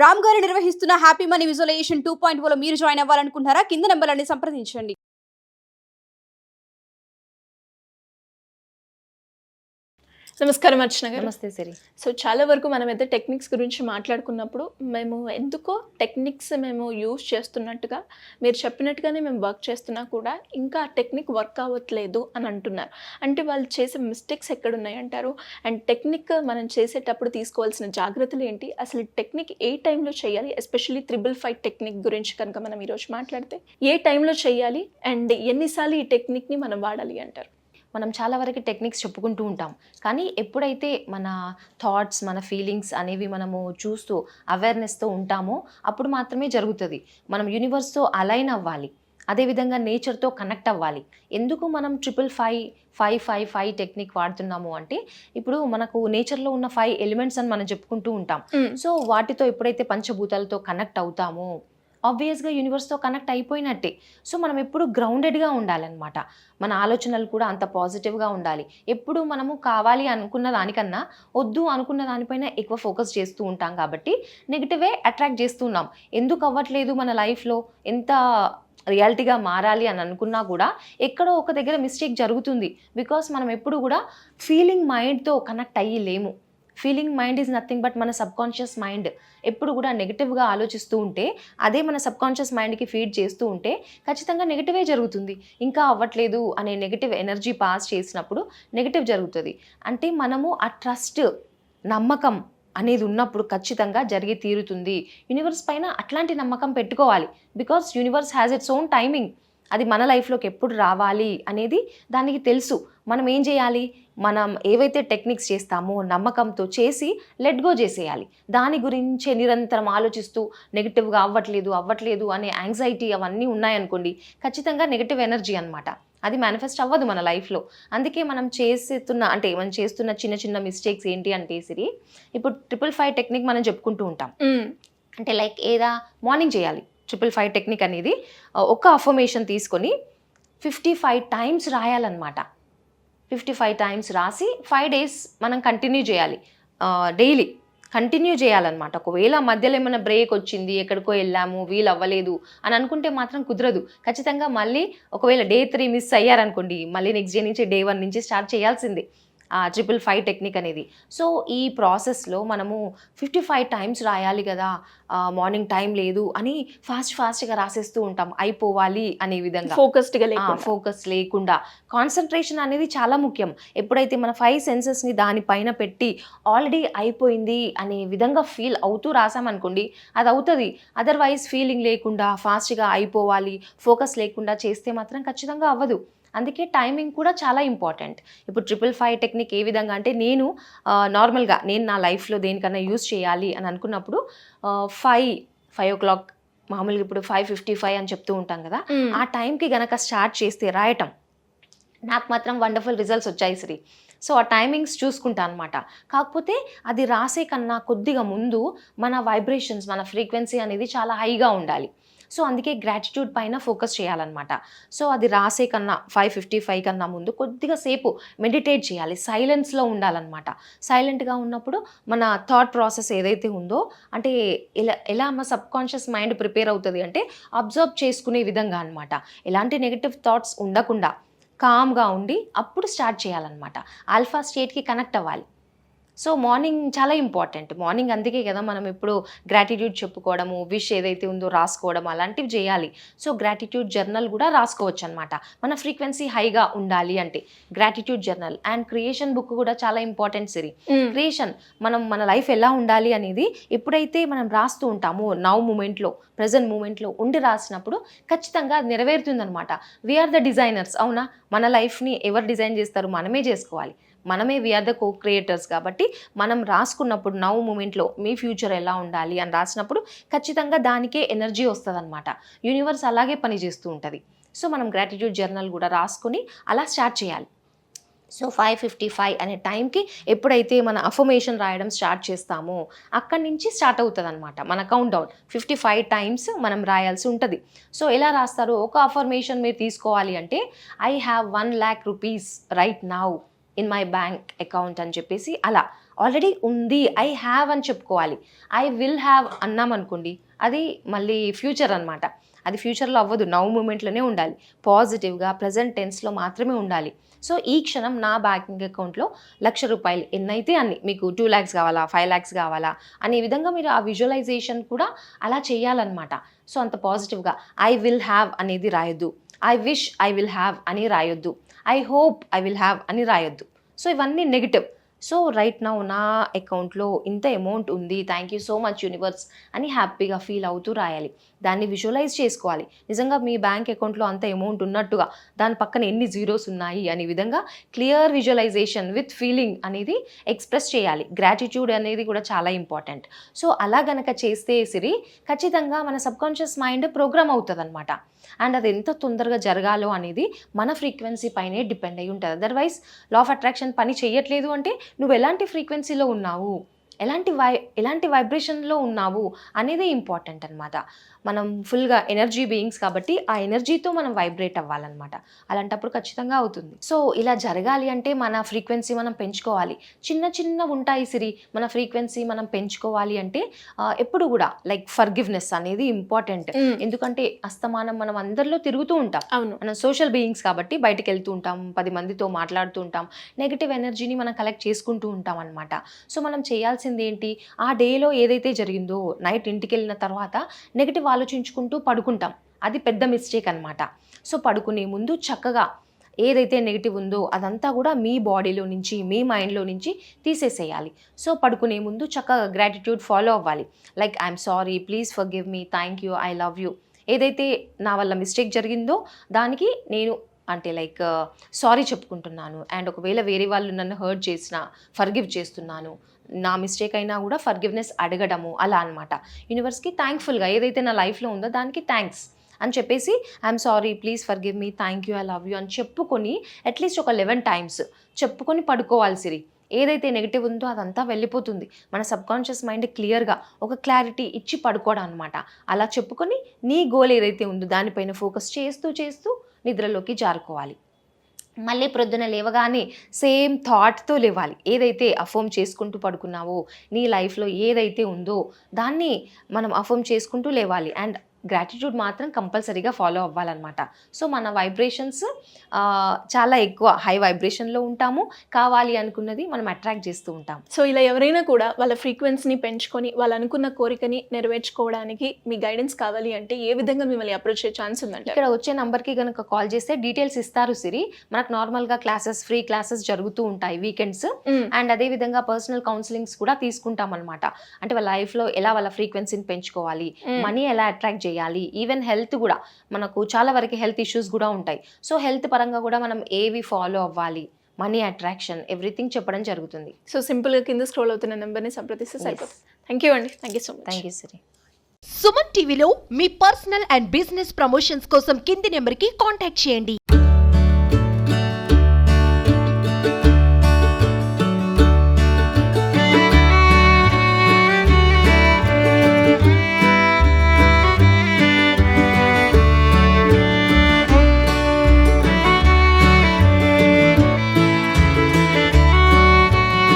రామ్ గారు నిర్వహిస్తున్న happy money visualisation 2.0 మీరు జాయిన్ అవ్వాలనుకుంటున్నారా? కింద నంబర్లని సంప్రదించండి. నమస్కారం అర్చన గారు. నమస్తే సిరి. సో చాలా వరకు మనమైతే టెక్నిక్స్ గురించి మాట్లాడుకున్నప్పుడు మేము ఎందుకో టెక్నిక్స్ మేము యూజ్ చేస్తున్నట్టుగా మీరు చెప్పినట్టుగానే మేము వర్క్ చేస్తున్నా కూడా ఇంకా ఆ టెక్నిక్ వర్క్ అవ్వట్లేదు అని అంటున్నారు. అంటే వాళ్ళు చేసే మిస్టేక్స్ ఎక్కడున్నాయి అంటారు? అండ్ టెక్నిక్ మనం చేసేటప్పుడు తీసుకోవాల్సిన జాగ్రత్తలు ఏంటి? అసలు టెక్నిక్ ఏ టైంలో చేయాలి? ఎస్పెషల్లీ 555 టెక్నిక్ గురించి కనుక మనం ఈరోజు మాట్లాడితే ఏ టైంలో చేయాలి అండ్ ఎన్నిసార్లు ఈ టెక్నిక్ని మనం వాడాలి అంటారు? మనం చాలా వరకు టెక్నిక్స్ చెప్పుకుంటూ ఉంటాం, కానీ ఎప్పుడైతే మన థాట్స్, మన ఫీలింగ్స్ అనేవి మనము చూస్తూ అవేర్నెస్తో ఉంటామో అప్పుడు మాత్రమే జరుగుతుంది. మనం యూనివర్స్తో అలైన్ అవ్వాలి, అదేవిధంగా నేచర్తో కనెక్ట్ అవ్వాలి. ఎందుకు మనం 555 టెక్నిక్ వాడుతున్నాము అంటే, ఇప్పుడు మనకు నేచర్లో ఉన్న 5 ఎలిమెంట్స్ అని మనం చెప్పుకుంటూ ఉంటాం. సో వాటితో ఎప్పుడైతే పంచభూతాలతో కనెక్ట్ అవుతామో ఆబ్వియస్గా యూనివర్స్తో కనెక్ట్ అయిపోయినట్టే. సో మనం ఎప్పుడు గ్రౌండెడ్గా ఉండాలన్నమాట. మన ఆలోచనలు కూడా అంత పాజిటివ్గా ఉండాలి. ఎప్పుడు మనము కావాలి అనుకున్న దానికన్నా వద్దు అనుకున్న దానిపైన ఎక్కువ ఫోకస్ చేస్తూ ఉంటాం కాబట్టి నెగిటివే అట్రాక్ట్ చేస్తున్నాం. ఎందుకు అవ్వట్లేదు మన లైఫ్లో? ఎంత రియాలిటీగా మారాలి అని అనుకున్నా కూడా ఎక్కడో ఒక దగ్గర మిస్టేక్ జరుగుతుంది. బికాస్ మనం ఎప్పుడు కూడా ఫీలింగ్ మైండ్తో కనెక్ట్ అయ్యి లేము. Feeling mind is nothing but మన సబ్కాన్షియస్ మైండ్. ఎప్పుడు కూడా నెగిటివ్గా ఆలోచిస్తూ ఉంటే అదే మన సబ్కాన్షియస్ మైండ్కి ఫీడ్ చేస్తూ ఉంటే ఖచ్చితంగా నెగిటివే జరుగుతుంది. ఇంకా అవ్వట్లేదు అనే నెగిటివ్ ఎనర్జీ పాస్ చేసినప్పుడు నెగిటివ్ జరుగుతుంది. అంటే మనము ఆ ట్రస్ట్, నమ్మకం అనేది ఉన్నప్పుడు ఖచ్చితంగా జరిగి తీరుతుంది. యూనివర్స్ పైన అట్లాంటి నమ్మకం పెట్టుకోవాలి. Because universe has its own timing. అది మన లైఫ్లోకి ఎప్పుడు రావాలి అనేది దానికి తెలుసు. మనం ఏం చేయాలి? మనం ఏవైతే టెక్నిక్స్ చేస్తామో నమ్మకంతో చేసి లెట్ గో చేసేయాలి. దాని గురించే నిరంతరం ఆలోచిస్తూ నెగిటివ్గా అవ్వట్లేదు అనే యాంగ్జైటీ అవన్నీ ఉన్నాయనుకోండి, ఖచ్చితంగా నెగిటివ్ ఎనర్జీ అనమాట. అది మేనిఫెస్ట్ అవ్వదు మన లైఫ్లో. అందుకే మనం చేస్తున్న చిన్న చిన్న మిస్టేక్స్ ఏంటి అంటే సిరి, ఇప్పుడు 555 టెక్నిక్ మనం చెప్పుకుంటూ ఉంటాం. అంటే లైక్ మార్నింగ్ చేయాలి 555 టెక్నిక్ అనేది. ఒక అఫర్మేషన్ తీసుకొని 55 టైమ్స్ రాయాలన్నమాట. 55 టైమ్స్ రాసి 5 days మనం కంటిన్యూ చేయాలి. డైలీ కంటిన్యూ చేయాలన్నమాట. ఒకవేళ మధ్యలో ఏమైనా బ్రేక్ వచ్చింది, ఎక్కడికో వెళ్ళాము, వీలు అవ్వలేదు అని అనుకుంటే మాత్రం కుదరదు. ఖచ్చితంగా మళ్ళీ ఒకవేళ Day 3 మిస్ అయ్యారనుకోండి, మళ్ళీ నెక్స్ట్ డే నుంచి Day 1 నుంచి స్టార్ట్ చేయాల్సిందే 555 టెక్నిక్ అనేది. సో ఈ ప్రాసెస్లో మనము 55 టైమ్స్ రాయాలి కదా, మార్నింగ్ టైం లేదు అని ఫాస్ట్గా రాసేస్తూ ఉంటాం, అయిపోవాలి అనే విధంగా. ఫోకస్ లేకుండా కాన్సన్ట్రేషన్ అనేది చాలా ముఖ్యం. ఎప్పుడైతే మన 5 సెన్సెస్ని దానిపైన పెట్టి ఆల్రెడీ అయిపోయింది అనే విధంగా ఫీల్ అవుతూ రాసామనుకోండి, అది అవుతుంది. అదర్వైజ్ ఫీలింగ్ లేకుండా ఫాస్ట్గా అయిపోవాలి, ఫోకస్ లేకుండా చేస్తే మాత్రం ఖచ్చితంగా అవ్వదు. అందుకే టైమింగ్ కూడా చాలా ఇంపార్టెంట్. ఇప్పుడు 555 టెక్నిక్ ఏ విధంగా అంటే, నార్మల్గా నేను నా లైఫ్లో దేనికన్నా యూజ్ చేయాలి అని అనుకున్నప్పుడు 5 o'clock, మామూలుగా ఇప్పుడు 5:55 అని చెప్తూ ఉంటాం కదా, ఆ టైంకి గనక స్టార్ట్ చేస్తే రాయటం, నాకు మాత్రం వండర్ఫుల్ రిజల్ట్స్ వచ్చాయి శ్రీ. సో ఆ టైమింగ్స్ చూసుకుంటా అనమాట. కాకపోతే అది రాసే కన్నా కొద్దిగా ముందు మన వైబ్రేషన్స్, మన ఫ్రీక్వెన్సీ అనేది చాలా హైగా ఉండాలి. సో అందుకే గ్రాటిట్యూడ్ పైన ఫోకస్ చేయాలన్నమాట. సో అది రాసే కన్నా 5:55 కన్నా ముందు కొద్దిగా సేపు మెడిటేట్ చేయాలి, సైలెన్స్లో ఉండాలన్నమాట. సైలెంట్గా ఉన్నప్పుడు మన థాట్ ప్రాసెస్ ఏదైతే ఉందో, అంటే ఎలా మా సబ్కాన్షియస్ మైండ్ ప్రిపేర్ అవుతుంది అంటే అబ్జర్వ్ చేసుకునే విధంగా అనమాట. ఎలాంటి నెగిటివ్ థాట్స్ ఉండకుండా కామ్గా ఉండి అప్పుడు స్టార్ట్ చేయాలన్నమాట. ఆల్ఫా స్టేట్కి కనెక్ట్ అవ్వాలి. సో మార్నింగ్ చాలా ఇంపార్టెంట్. మార్నింగ్ అందుకే కదా మనం ఇప్పుడు గ్రాటిట్యూడ్ చెప్పుకోవడము, విష్ ఏదైతే ఉందో రాసుకోవడం అలాంటివి చేయాలి. సో గ్రాటిట్యూడ్ జర్నల్ కూడా రాసుకోవచ్చు అనమాట, మన ఫ్రీక్వెన్సీ హైగా ఉండాలి అంటే. Gratitude journal and creation book కూడా చాలా ఇంపార్టెంట్ సిరి. క్రియేషన్, మన లైఫ్ ఎలా ఉండాలి అనేది ఎప్పుడైతే మనం రాస్తూ ఉంటామో, నౌ మూమెంట్లో, ప్రజెంట్ మూమెంట్లో ఉండి రాసినప్పుడు ఖచ్చితంగా అది నెరవేరుతుందనమాట. We are the designers. అవునా? మన లైఫ్ని ఎవరు డిజైన్ చేస్తారు? మనమే చేసుకోవాలి. మనమే వీఆర్ ద కో క్రియేటర్స్. కాబట్టి మనం రాసుకున్నప్పుడు నౌ మూమెంట్లో మీ ఫ్యూచర్ ఎలా ఉండాలి అని రాసినప్పుడు ఖచ్చితంగా దానికే ఎనర్జీ వస్తుంది అనమాట. యూనివర్స్ అలాగే పనిచేస్తూ ఉంటుంది. సో మనం గ్రాటిట్యూడ్ జర్నల్ కూడా రాసుకొని అలా స్టార్ట్ చేయాలి. సో 5:55 అనే టైంకి ఎప్పుడైతే మన అఫర్మేషన్ రాయడం స్టార్ట్ చేస్తామో అక్కడి నుంచి స్టార్ట్ అవుతుంది అనమాట మన కౌంట్ డౌన్. 55 టైమ్స్ మనం రాయాల్సి ఉంటుంది. సో ఎలా రాస్తారు? ఒక అఫర్మేషన్ మీరు తీసుకోవాలి అంటే, I have 1 lakh rupees right now in my bank account అని చెప్పేసి అలా ఆల్రెడీ ఉంది, ఐ హ్యావ్ అని చెప్పుకోవాలి. ఐ విల్ హ్యావ్ అన్నాం అనుకోండి, అది మళ్ళీ ఫ్యూచర్ అనమాట. అది ఫ్యూచర్లో అవ్వదు, నౌ మూమెంట్లోనే ఉండాలి. పాజిటివ్గా ప్రజెంట్ టెన్స్లో మాత్రమే ఉండాలి. సో ఈ క్షణం నా బ్యాంకింగ్ అకౌంట్లో ₹1,00,000 ఎన్నైతే అన్ని, మీకు 2 lakhs కావాలా, 5 lakhs కావాలా అనే విధంగా మీరు ఆ విజువలైజేషన్ కూడా అలా చేయాలన్నమాట. సో అంత పాజిటివ్గా ఐ విల్ హ్యావ్ అనేది రాయొద్దు, I wish I will have అని రాయొద్దు, I hope I will have అని రాయొద్దు. సో ఇవన్నీ నెగిటివ్. సో రైట్ నౌ నా అకౌంట్లో ఇంత అమౌంట్ ఉంది, thank you so much universe అని హ్యాపీగా ఫీల్ అవుతూ రాయాలి. దాన్ని విజువలైజ్ చేసుకోవాలి. నిజంగా మీ బ్యాంక్ అకౌంట్లో అంత అమౌంట్ ఉన్నట్టుగా దాని పక్కన ఎన్ని జీరోస్ ఉన్నాయి అనే విధంగా క్లియర్ విజువలైజేషన్ విత్ ఫీలింగ్ అనేది ఎక్స్ప్రెస్ చేయాలి. గ్రాటిట్యూడ్ అనేది కూడా చాలా ఇంపార్టెంట్. సో అలా గనక చేస్తే సిరి ఖచ్చితంగా మన సబ్కాన్షియస్ మైండ్ ప్రోగ్రామ్ అవుతుంది అనమాట. అండ్ అది ఎంత తొందరగా జరగాలో అనేది మన ఫ్రీక్వెన్సీ పైనే డిపెండ్ అయి ఉంటుంది. అదర్వైజ్ లా ఆఫ్ అట్రాక్షన్ పని చేయట్లేదు అంటే నువ్వు ఎలాంటి ఫ్రీక్వెన్సీలో ఉన్నావు, ఎలాంటి వైబ్రేషన్లో ఉన్నావు అనేది ఇంపార్టెంట్ అనమాట. మనం ఫుల్గా ఎనర్జీ బీయింగ్స్ కాబట్టి ఆ ఎనర్జీతో మనం వైబ్రేట్ అవ్వాలన్నమాట. అలాంటప్పుడు ఖచ్చితంగా అవుతుంది. సో ఇలా జరగాలి అంటే మన ఫ్రీక్వెన్సీ మనం పెంచుకోవాలి. చిన్న ఉంటాయి సిరి, మన ఫ్రీక్వెన్సీ మనం పెంచుకోవాలి అంటే ఎప్పుడు కూడా లైక్ ఫర్గివ్నెస్ అనేది ఇంపార్టెంట్. ఎందుకంటే అస్తమానం మనం అందరిలో తిరుగుతూ ఉంటాం. అవును, మనం సోషల్ బీయింగ్స్ కాబట్టి బయటకు వెళ్తూ ఉంటాం, 10 మందితో మాట్లాడుతూ ఉంటాం, నెగిటివ్ ఎనర్జీని మనం కలెక్ట్ చేసుకుంటూ ఉంటాం అనమాట. సో మనం చేయాల్సింది ఏంటి, ఆ డేలో ఏదైతే జరిగిందో నైట్ ఇంటికి వెళ్ళిన తర్వాత నెగిటివ్ ఆలోచించుకుంటూ పడుకుంటాం. అది పెద్ద మిస్టేక్ అనమాట. సో పడుకునే ముందు చక్కగా ఏదైతే నెగిటివ్ ఉందో అదంతా కూడా మీ బాడీలో నుంచి, మీ మైండ్లో నుంచి తీసేసేయాలి. సో పడుకునే ముందు చక్కగా గ్రాటిట్యూడ్ ఫాలో అవ్వాలి. Like I'm sorry, please forgive me, thank you, I love you. ఏదైతే నా వల్ల మిస్టేక్ జరిగిందో దానికి నేను అంటే లైక్ సారీ చెప్పుకుంటున్నాను. అండ్ ఒకవేళ వేరే వాళ్ళు నన్ను హర్ట్ చేసినా ఫర్గివ్ చేస్తున్నాను, నా మిస్టేక్ అయినా కూడా ఫర్గివ్నెస్ అడగడము అలా అనమాట. యూనివర్స్కి థ్యాంక్ఫుల్గా ఏదైతే నా లైఫ్లో ఉందో దానికి థ్యాంక్స్ అని చెప్పేసి I'm sorry, please forgive me, thank you, I love you అని చెప్పుకొని అట్లీస్ట్ ఒక 11 times చెప్పుకొని పడుకోవాలి సిరి. ఏదైతే నెగిటివ్ ఉందో అదంతా వెళ్ళిపోతుంది. మన సబ్కాన్షియస్ మైండ్ క్లియర్గా ఒక క్లారిటీ ఇచ్చి పడుకోవడం అనమాట. అలా చెప్పుకొని నీ గోల్ ఏదైతే ఉందో దానిపైన ఫోకస్ చేస్తూ నిద్రలోకి జారుకోవాలి. మళ్ళీ ప్రొద్దున లేవగానే సేమ్ థాట్తో లేవాలి. ఏదైతే అఫర్మ్ చేసుకుంటూ పడుకున్నావో, నీ లైఫ్లో ఏదైతే ఉందో దాన్ని మనం అఫర్మ్ చేసుకుంటూ లేవాలి. అండ్ గ్రాటిట్యూడ్ మాత్రం కంపల్సరీగా ఫాలో అవ్వాలన్నమాట. సో మన వైబ్రేషన్స్ చాలా ఎక్కువ హై వైబ్రేషన్లో ఉంటాము. కావాలి అనుకున్నది మనం అట్రాక్ట్ చేస్తూ ఉంటాం. సో ఇలా ఎవరైనా కూడా వాళ్ళ ఫ్రీక్వెన్సీని పెంచుకొని వాళ్ళు అనుకున్న కోరికని నెరవేర్చుకోవడానికి మీ గైడెన్స్ కావాలి అంటే ఏ విధంగా మిమ్మల్ని అప్రోచ్ చేసే ఛాన్స్ ఉందంటే? ఇక్కడ వచ్చే నంబర్కి కనుక కాల్ చేస్తే డీటెయిల్స్ ఇస్తారు సిరి. మనకు నార్మల్గా ఫ్రీ క్లాసెస్ జరుగుతూ ఉంటాయి వీకెండ్స్. అండ్ అదేవిధంగా పర్సనల్ కౌన్సిలింగ్స్ కూడా తీసుకుంటాం అనమాట. అంటే వాళ్ళ లైఫ్లో ఎలా వాళ్ళ ఫ్రీక్వెన్సీని పెంచుకోవాలి, మనీ ఎలా అట్రాక్ట్ చేయాలి, ఈవెన్ హెల్త్ కూడా, మనకు చాలా వరకు హెల్త్ ఇష్యూస్ కూడా ఉంటాయి. సో హెల్త్ పరంగా కూడా మనం ఏవి ఫాలో అవ్వాలి, మనీ అట్రాక్షన్, ఎవ్రీథింగ్ చెప్పడం జరుగుతుంది. సో సింపుల్గా కింద స్క్రోల్ అవుతున్న నెంబర్ని సంప్రదిస్తే సరిపోతుంది. థ్యాంక్ యూ అండి, thank you so much. Thank you Siri. Suman టీవీలో మీ పర్సనల్ అండ్ బిజినెస్ ప్రమోషన్స్ కోసం కింది నెంబర్కి కాంటాక్ట్ చేయండి.